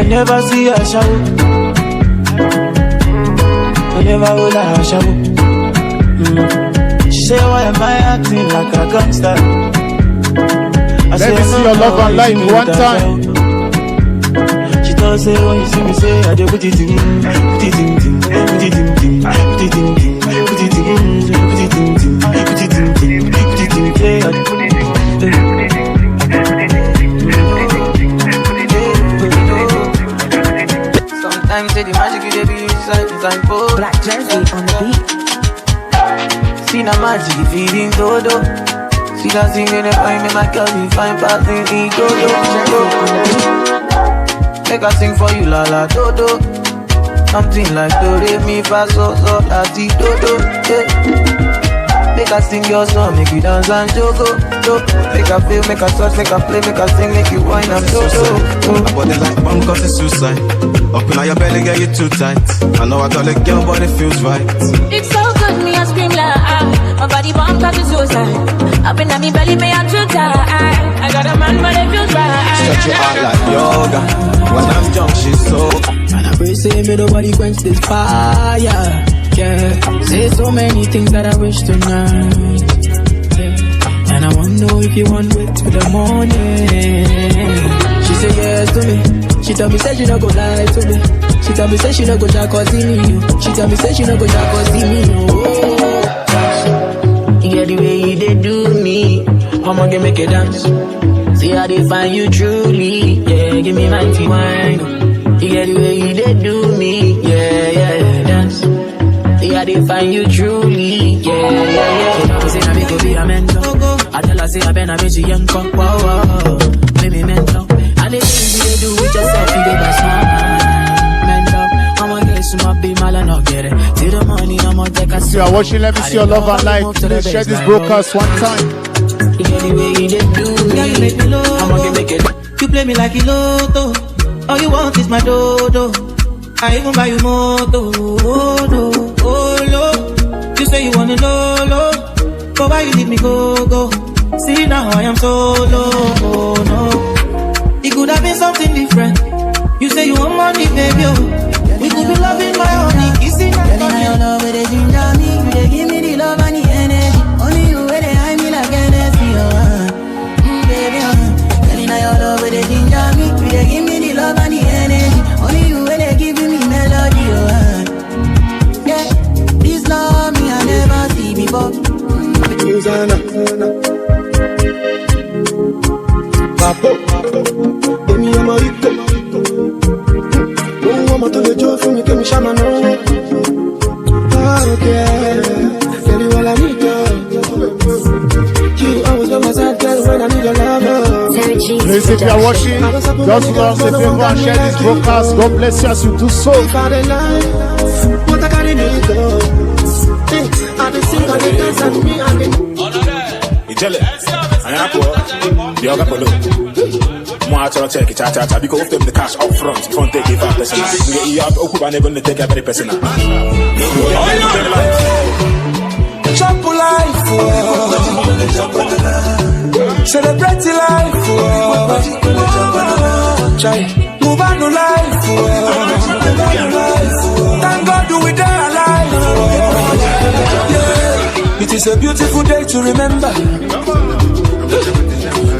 I never see a shower. I never will a shower. She say, why am I acting like a gangster? Let me see your love and light one time. She don't say when you see me say I do put it in, put it in, put it in, put it in, put it in, put it in, put it in, put it in, put it in, play. Sometimes say the magic you be inside for Black Jersey on the beat. See the magic feeding dodo. See that singing and find me my girl we find passing in dodo. Make I sing for you la la do do. Something like do re mi fa so so la ti do do. Yeah. Make I sing your song, make you dance and jogo do. Make I feel, make I touch, make I play, make I sing, make you whine and do do. I bought it like a bomb cause it's suicide. Up in your belly, get you too tight. I know I got a girl, but it feels right. It's so good, me I scream like my body bomb cause it's suicide. Up in my belly, me I'm too tight. I got a man, but it feels right. Stretch your out like yoga. When I'm drunk, she's so. And I pray say me nobody quench this fire. Yeah, say so many things that I wish tonight. Yeah. And I wanna know if you want wait till the morning. She say yes to me. She tell me say she no go lie to me. She tell me say she no go jack or see me. She tell me say she no go jack or see me. Oh, you get the way you did do me. I'ma get make it dance. See how they find you truly. Yeah, give me my wine. You get the way you did do me. Yeah, dance. See how they find you truly. Yeah. She know say na me go be a mentor. I tell her say I been a bitch young cock. Wow. Make me mentor. And the things you do with yourself, you get my smile. Mentor. I'ma get some up, be mal and not get it. Till the money, I'ma take a. If you are watching, let me see your love and light. Please share this broadcast one time. You get the way you did do me. Girl, you make me low. I'ma make it. You play me like a lotto. All you want is my dodo. I even buy you moto. Oh no, oh no. You say you wanna low, but why you leave me go? See now I am solo. Oh no, it could have been something different. You say you want money, baby. Oh. We could be loving my honey, kissing and touching. Your love with the ginger me, you they give me the love and the energy. Only you where they hide me like Hennessy, baby. Girl, now your love with the ginger me, you they give me the love and the energy. Only you where they giving me melody, yeah. This love me I never see before. Papo, emi amo iko. No amo to the joy for me, kemi shama no. Okay, tell you all I need you always by my side, girl, when I need a lover. Please, if you are watching, just do us a favor and share this broadcast. God bless you as you do so. What I got in it, though. I just sing on the dance and me and me. You tell it. I am poor. You're going more to check it, cha because of them the cash up front take it back personal. You have to never going to take a very personal. Jump life, celebrate life, try move on to life, thank God do we die alive. Yeah. It is a beautiful day to remember.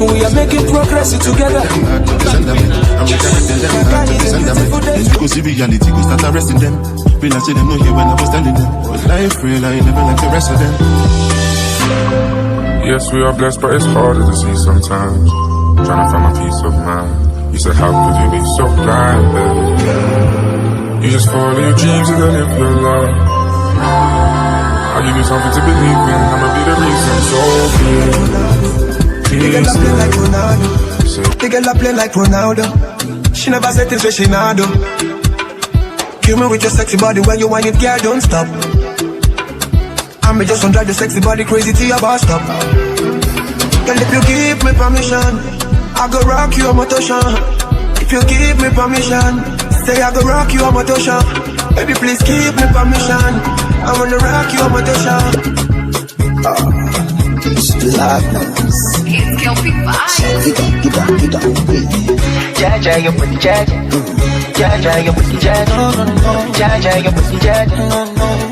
We are making progress together. Because the reality goes start arresting them. Realize them no here when I was telling them. But life real, I never like the rest of them. Yes, we are blessed, but it's harder to see sometimes. Trying to find my peace of mind. You said, how could you be so blind, baby? You just follow your dreams and then live your life. I'll give you something to believe in. I'ma be the reason, so be the girl play like Ronaldo. The girl play like Ronaldo. She never said things where she not do. Kill me with your sexy body when you want it, girl, don't stop. I'ma just drive the sexy body crazy till your boss stop. Girl, if you give me permission, I go rock you a motion. If you give me permission, say I go rock you a motion. Baby, please give me permission. I wanna rock you a motion. It's live now. It's Kelpie Vibes. Get up. Jaja, your booty jaja. Jaja, your booty jaja. Jaja, your booty jaja.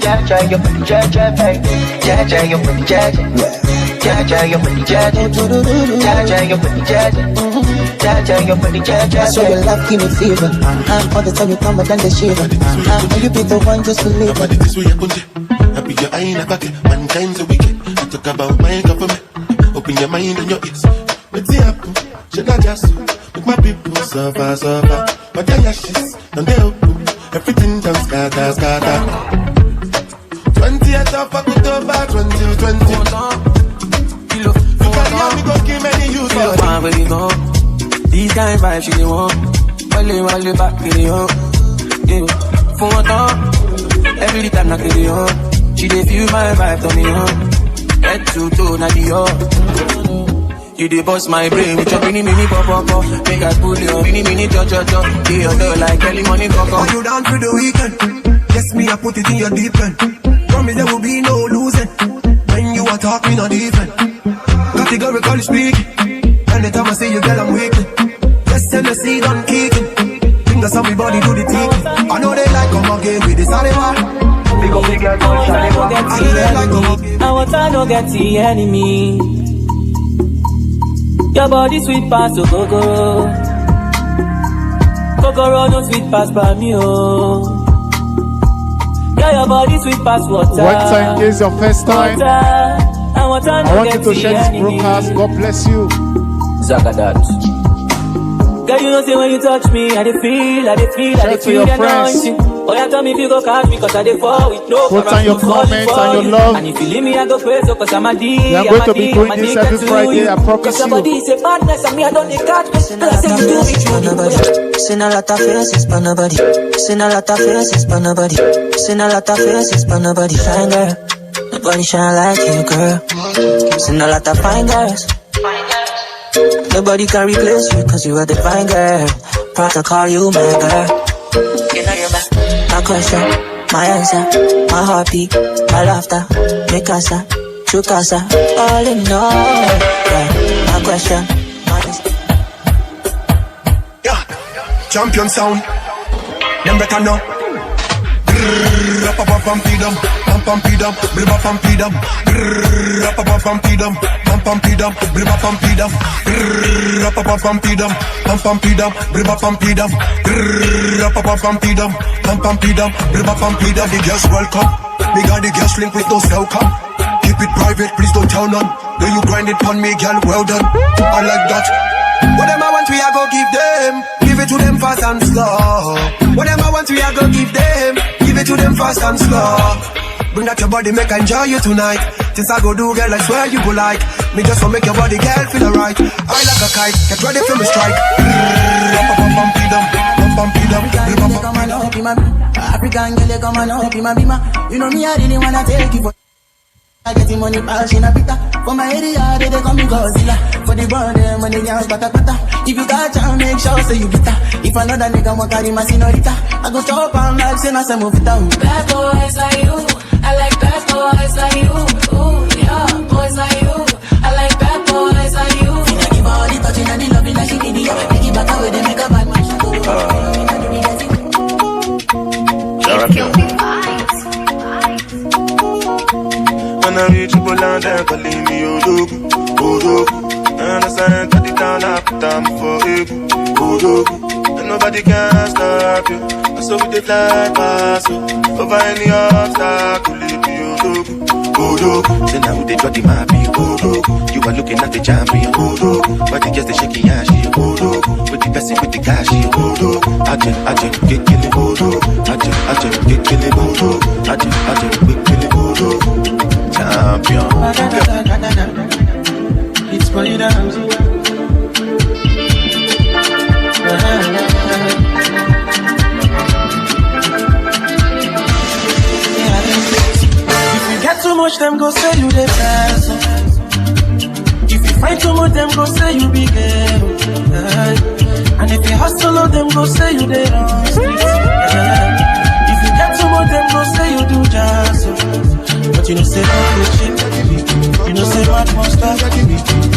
Jaja, your booty jaja, baby. Jaja, your booty jaja. Jaja, your booty jaja. Jaja, your booty jaja. Jaja, your booty jaja. So your love give me fever. All the time you come back and the shiver. And you be the one just to live. Nobody this way I be your eye in a pocket. Mankind's a wicked. I talk about my government. Open your mind and your ears. What's the apple? Should I just make my people suffer? But they are shits, and they open. Everything done scatter. 20th of October 2020. You can hear me go give many youth. Where we go? These guys vibes, she want. Wale back to the home. For what up? Every time I get the home. She dey feel my vibe to me home. Head to toe, na the home. You dey bust my brain with your mini pop. Make us pull you, mini cho. Dey your door like early morning coco. Are you down for the weekend? Yes, me, I put it in your deep end. Promise there will be no losing. When you are talking on defense. Got the girl we call you speaking. Anytime I see you, girl, I'm weak. Just send the seed on kicking. Fingers on me body, do the thing. I know they like come again with this animal. Big up the girl, I want to get the enemy. Your body sweet pass to Kokoro. Kokoro no sweet pass by me, oh. Yeah, your body sweet pass water. What time is your first time? I want you to share this broadcast. God bless you. Zagadat. Girl, you know, say when you touch me, I feel the anointing. Oh, yeah, tell me if you go catch me, cause I dey fall with no. Put on your comments and your love. And if you leave me, I go crazy, cause I'm a D. We are going to be doing this every Friday, I promise you. Somebody say badness, and me, I don't need catch me. Seen a lot of faces, but nobody. Seen a lot of faces, but nobody. Seen a lot of faces, but nobody. Fine girl, nobody shine like you, girl. Seen a lot of fine girls. Nobody can replace you, cause you are the fine girl. Proud to call you my girl. My question, my answer, my heartbeat, my laughter, my casa, true casa, all in all. Yeah. My question, my answer. Yeah, champion sound. Them better know. Pam-pam-pidam, pam-pam-pidam, blibba-pam-pidam. Pam-pam-pidam, pam-pam-pidam, blibba-pam-pidam. Pam-pam-pidam, pam-pam-pidam, blibba-pam-pidam. Pam-pam-pidam, pam-pam-pidam, blibba-pam-pidam. The girls welcome. Me got the girls link with no welcome. Keep it private, please don't tell none. Then you grind it on me, girl, well done. I like that. Whatever I want, we are go give them. Give it to them fast and slow. Whatever I want, we are go give them. Give it to them fast and slow. Bring that your body, make I enjoy you tonight. Since I go do, girl, I swear you go like. Me just want make your body, girl, feel alright. I like a kite, get ready for me strike. African girl, come on up in my bima. You know me, I really wanna take you for. I get the money, pass in a pita. For my area, they call me Godzilla. For the brother, when they dance, pata. If you got time, make sure say you bitter. If another nigga want carry my senorita, I go chop and like say na say move it out. Bad boys like you, I like bad boys like you. Ooh, yeah, boys like you, I like bad boys like you. I give her all the touching and the loving like she need it. Make it back away, they make a bad man. When I reach you, pull out there, calling me Odogu. And I sang at the town, I put them for Odogu. And nobody can stop you. I saw with the fly pass you. Over any obstacle, leave me Odogu. Then now they draw the map, Odogu. You are looking at the champion, Odogu. But they just the shaky ash, Odogu. With the person with the cash, Odogu. Aje, get kill it, Odogu. Aje, get kill it, Odogu. Aje, get kill it, Odogu. Champion. It's for you dance. If you get too much, them go say you the best. If you fight too much, them go say you big. And if you hustle, them go say you the wrong street. If you get too much, them go say you do jazz. But you know say that good shit. You know say what must stop.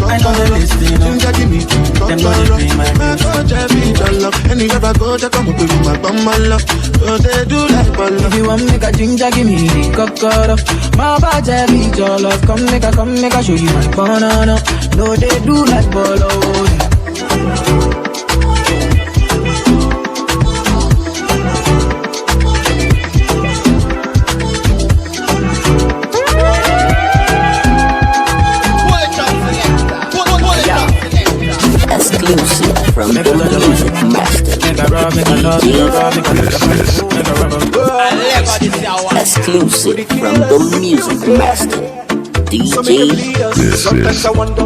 I know they listen. Them know they play my music. Any ever go to come up with my bumala. So they do like ball. If you want make a ginger, give me the cocoa. My body beat your love. Come make a show you my banana. No, they do like ball. Exclusive from the Music Master. Exclusive from the Music Master. DJ. Sometimes I wonder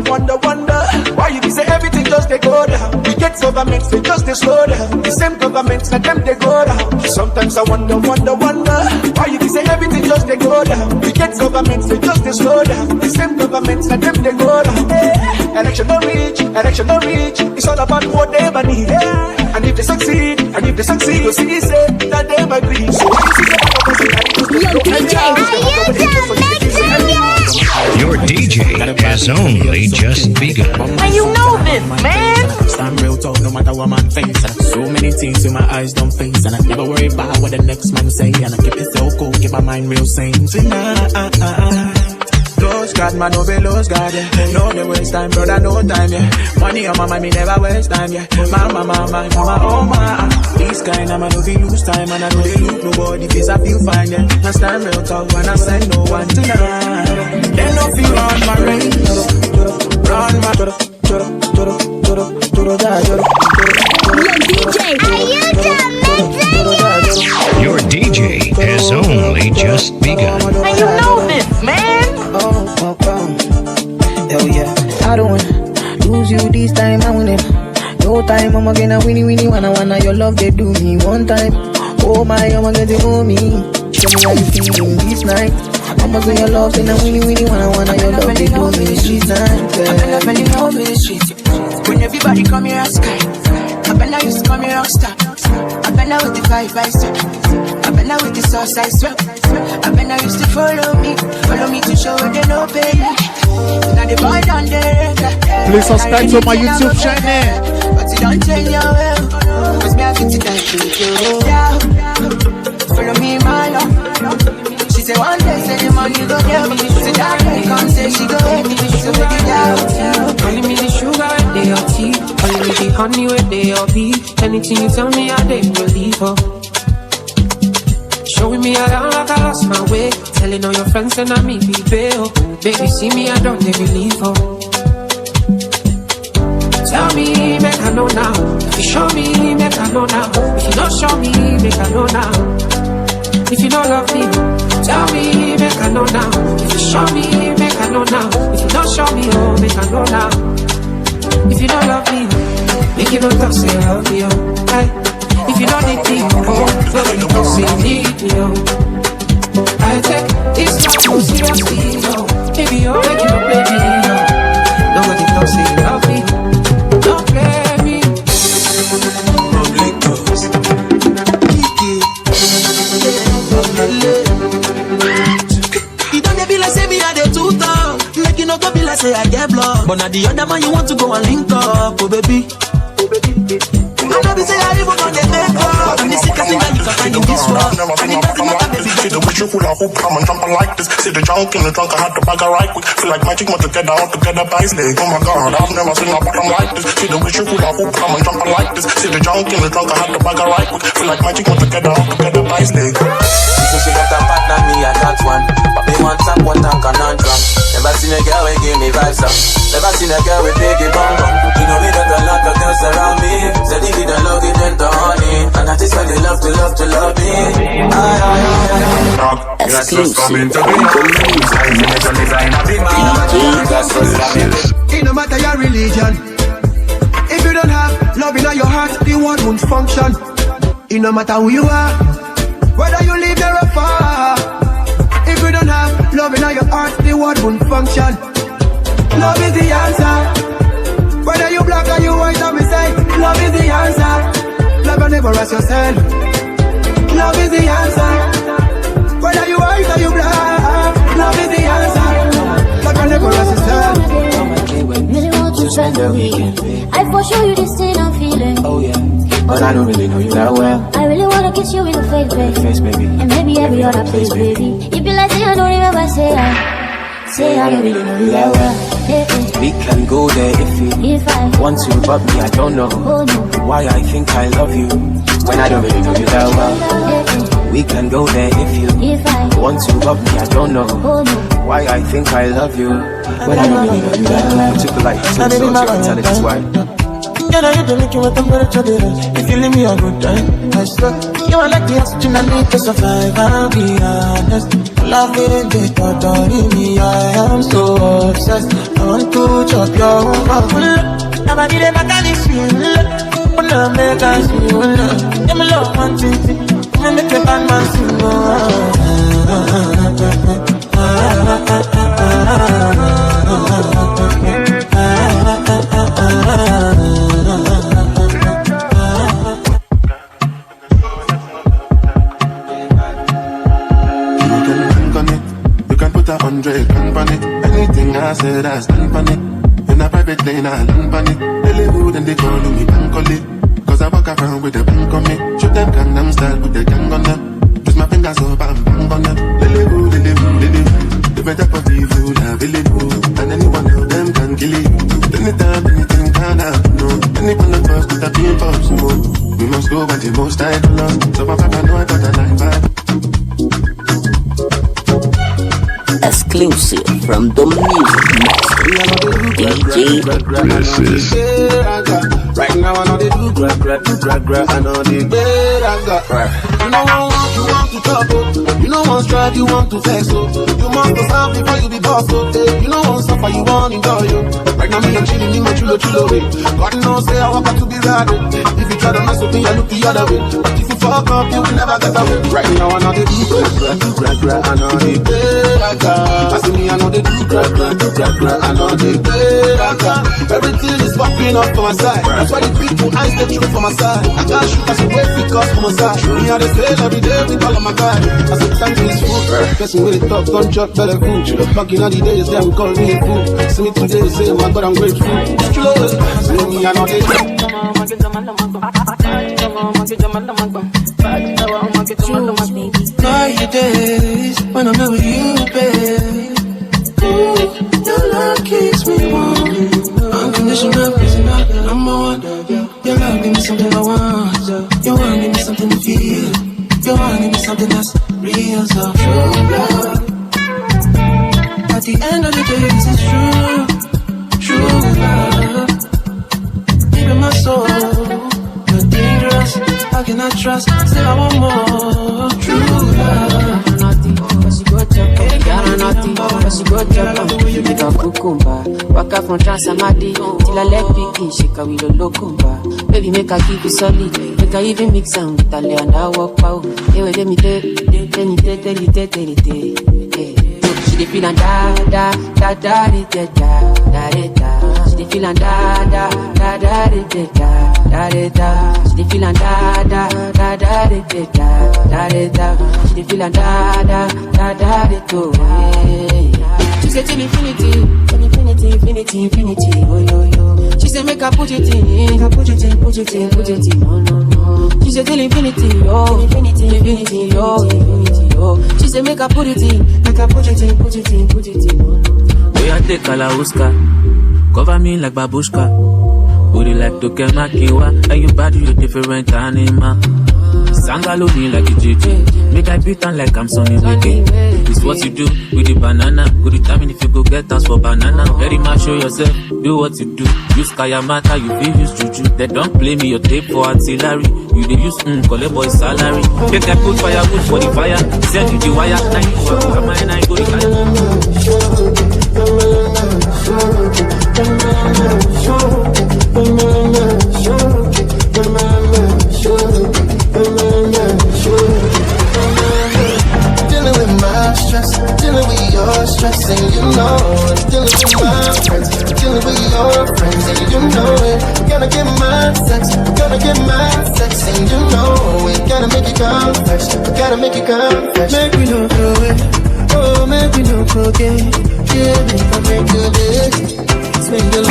why you say everything just they go down. We get governments, they just they slow down. The same governments, let them they go down. Sometimes I wonder why you say everything just they go down. We get governments, they just they slow down. The same governments, let them they go down. Election no reach. It's all about what they need. And if they succeed, you see, say that they might be. So your DJ has only just begun. And you know this, man. Stand real talk, no matter what man face. And so many things in my eyes don't face. And I never worry about what the next man say. And I keep it so cool, keep my mind real sane. So Lose God, man, no be lose God, yeah. No, they waste time, brother, no time, yeah. Money on my mind, me never waste time, yeah. Mama, oh my. This kind of man, no be lose time. And I know they look nobody, face I feel fine, yeah. I stand real talk when I send no one tonight. They no feel run my race. Run my Your DJ has only just begun. And you know this, man. Hell yeah, I don't wanna lose you this time, I win it. No time, I'm gonna winnie, wanna your love, they do me one time. Oh my, I'm gonna do me. Show me how you feeling this night. I'm gonna your love, then I winnie, wanna your love, they do me this time. I been love me the street. When everybody come here, sky. I been I used to come here, rockstar. I been out with the vibe, I swear. I been out with the sauce, I swear. I been I used to follow me to show they no pay. Now the boy down there. Please subscribe to my YouTube channel. But you don't change your way. Cause me I fit to die to you. Yeah. Follow me, my love. She say one day, say the money go get me. She say that way, come say she go get me. She say make it out. Calling me the sugar with they are tea. Calling me the honey with they are bee. Anything you tell me, I didn't believe her. Showing me around like I lost my way. Telling all your friends and I me be bail. Baby, see me, I don't believe her. Tell me, make I know now. If you show me, make I know now. If you don't show me, make I know now. If you don't love me, tell me, make I know now. If you show me, make I know now. If you don't show me, oh, make I know now. If you don't love me, make you don't talk, say I love you. Aye. If you don't need me, oh, nobody don't say you need me, oh. I take this time so seriously, oh. Baby, oh, make you don't play me, oh. Nobody don't say you love me. Don't play me. Public doors. Kiki. You don't be like say me I dey too tough. Make you no go be like say I get blood. But now the other man you want to go and link up, oh baby. I know be say I even on the make up. And the sickest thing that you can find in this world. And it doesn't matter baby. See the wish you could have hoop, come and jump like this. See the junk in the trunk, I had to bag her right quick. Feel like magic, but together, all together, by his leg. Oh my god, I've never seen a bottom like this. See the wish you could have hoop, come and jump like this. See the junk in the trunk, I had to bag her right quick. Feel like magic, but together, all together, by his leg. So she got a partner, me, I got one. But me want top, one tank and non-drum. Never seen a girl who give me vibes up. Never seen a girl with big bum bum. You know me got a lot of girls around me. Said if you don't love it, then the honey. And that is why they love me. Exclusive from the It no matter your religion. If you don't have love in your heart, the world won't function. It no matter who you are, whether you live there or far. If you don't have love in your heart, the world won't function. Love is the answer. Whether you black or you white, I'm say love is the answer. Love and never ask yourself. Love is the answer. Whether you white or you black, love is the answer. Love and never ask yourself. Really want to spend the weekend. I for sure you this thing I'm feeling. Oh yeah. but I don't really know you that well. I really wanna kiss you in the face, baby. And maybe every other place, baby. You be like, say I don't remember, say I don't really know you that well. We can go there if I want to, but me, I don't know why I think I love you when I don't really know you that well. We can go there if I want to, but me, I don't know why I think I love you when I don't really know you that well. Particular like you, so you can tell it is why. Girl, I hate to make you a temperature difference. If you leave me a good time, I swear. You are like the oxygen I need to survive, I'll be honest. Loving the thought of me, I am so obsessed. I want to chop your bubble. I'm a little bit of this feel. Wanna make us feel. Give me love one thing. Let me make a bad man sing. Anything I said, I stand on it. In a private lane, I land on it. Hollywood and they call me Bankole. Cause I walk around with a bank on me. Shoot them Gangnam style with the gang on them. Twist my fingers up and bang on them. Hollywood. The better for people are available. And anyone of them can kill you. Anytime, anything can happen. No. Anyone of us could have been possible. We must go by the most idol. So my papa know I got a life back. Exclusive from the music master, DJ. This is right now. I know they do grab. I know they right. You know what you want to talk. You know one strive, you want to flex. You must go stop before you be boss. You know one suffer, you want to enjoy you. Right now me I'm chilling in my chulo way. God knows say I walk out to be bad. If you try to mess with me, I look the other way. But if you fuck up, you will never get away. Right now I know they do grab. I know they I see me, I know they do grab. I know they everything is popping up for my side. That's why the people eyes they shoot for my side. I can't shoot as a way because for my side. Me and they say every day with all of my guys. I said time is food. Person with the top, don't chop better food. Back in all the days, them call me a fool. See me today, they say my God I'm grateful. See me, I know they Are you days when I'm not with you, babe? Your love keeps me warm. Unconditional, prisoner, I'm on. Your love give me something I want. Your one give me something to feel. Your one give me something that's real, so true love. At the end of the day, this is true love. Deep in my soul, you're dangerous. How can I trust? Still I want more. True love. Make a cucumber, waka from Transamadi till I let picky shake a willow locumba. Baby, make a keep it solid, make a even mix and with a lay and I walk out. Hey, wait, let me tell you. She dey feel and da. She dey feel and da. She dey feel and da. She dey feel and da. She said till infinity, oh yo. She said make her put it in, no. She said till infinity, oh. She said make her put it in, put it in, no. We are take Kalauska, cover me like babushka. Would you like to get my kiwa? And you body you different animal. Sangalo me like a JJ. Make I beat on like I'm Sonny Wiki. It's what you do with the banana. Good determine if you go get us for banana. Very much show yourself, do what you do. Use Kayamata, you feel use juju. They don't play me your tape for artillery. You they use collect boy salary. Make I put firewood for the fire. Send you the wire. Now you come and I go Dealing with my stress, dealing with your stress, and you know it. Dealing with my friends, dealing with your friends, and you know it. Gotta get my sex, and you know it. Gotta make it complex, make me no throw it, oh, make me no forget. Yeah, make I make you this, spend the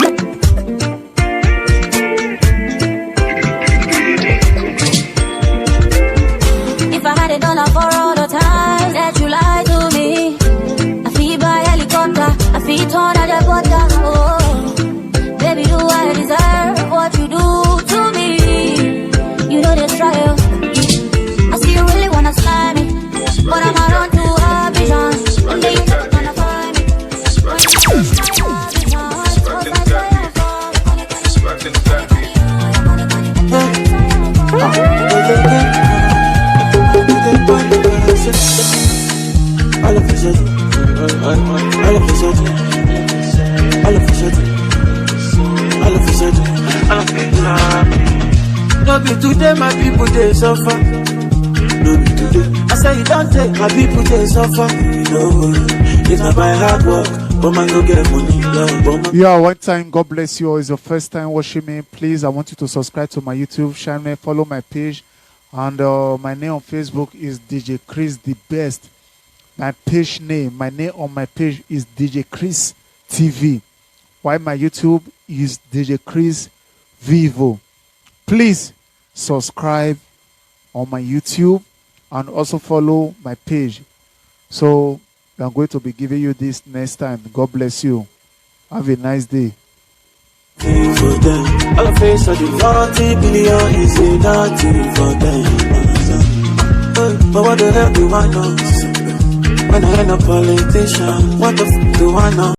no be today my people they suffer. No be today. I say you don't take my people they suffer. No, it's not by hard work, but man go get money. Yeah, one time, God bless you. It's your first time watching me. Please, I want you to subscribe to my YouTube channel, follow my page, and my name on Facebook is DJ Chris the Best. My page name, my name on my page is DJ Chris TV. While my YouTube is DJ Chris Vivo. Please subscribe on my YouTube and also follow my page. So I'm going to be giving you this next time. God bless you. Have a nice day. For them, all the face of the 40 billion is a nothing for them. But what the hell do I know? When I ain't a politician, what the f do I know?